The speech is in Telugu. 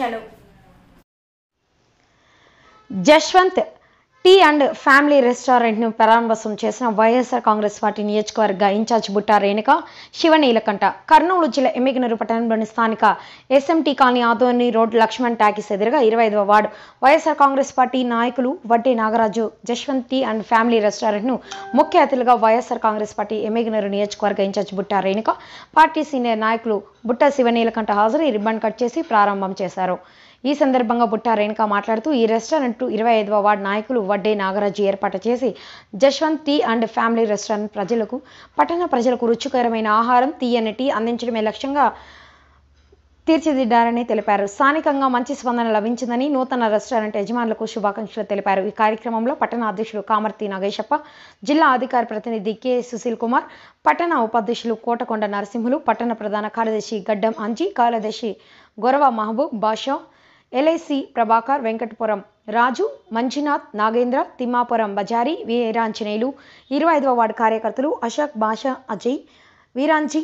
ముఖ్యాంశాలు. జశ్వంత్ టీ అండ్ ఫ్యామిలీ రెస్టారెంట్ను ప్రారంభోత్సవం చేసిన వైఎస్ఆర్ కాంగ్రెస్ పార్టీ నియోజకవర్గ ఇన్ఛార్జ్ బుట్టా రేణుక శివనీలకంఠ. కర్నూలు జిల్లా ఎమ్మిగనూరు పట్టణంలోని స్థానిక SMT colony Adoni road Lakshman talkies ఎదురుగా 25వ వార్డు వైఎస్ఆర్ కాంగ్రెస్ పార్టీ నాయకులు Vadde Nagaraju Jaswanth tea and family రెస్టారెంట్ను ముఖ్య అతిథులుగా వైఎస్ఆర్ కాంగ్రెస్ పార్టీ ఎమ్మిగనూరు నియోజకవర్గ incharge Butta Renuka, party senior నాయకులు బుట్టా శివనీలకంఠ హాజరై రిబ్బన్ కట్ చేసి ప్రారంభం చేశారు. ఈ సందర్భంగా బుట్టా రేణుక మాట్లాడుతూ ఈ రెస్టారెంట్ 25వ వార్డు నాయకులు వడ్డే నాగరాజు ఏర్పాటు చేసి Jashwanth tea and family restaurant పట్టణ ప్రజలకు రుచికరమైన ఆహారం, తీయని టీ అందించడమే లక్ష్యంగా తీర్చిదిద్దారని తెలిపారు. స్థానికంగా మంచి స్పందన లభించిందని నూతన రెస్టారెంట్ యజమానులకు శుభాకాంక్షలు తెలిపారు. ఈ కార్యక్రమంలో పట్టణ అధ్యక్షులు కామర్తి నాగేశప్ప, జిల్లా అధికార ప్రతినిధి కె సుశీల్ కుమార్, పట్టణ ఉపాధ్యక్షులు కోటకొండ నరసింహులు, పట్టణ ప్రధాన కార్యదర్శి గడ్డం అంజీ, కార్యదర్శి గొరవ మహబూబ్ బాషా, ఎల్ఐసి ప్రభాకర్, వెంకటపురం రాజు, మంజునాథ్, నాగేంద్ర, తిమ్మాపురం బజారీ, వీరాంజనేయులు, 25వ వార్డు కార్యకర్తలు అశోక్, బాషా, అజయ్, వీరాంజీ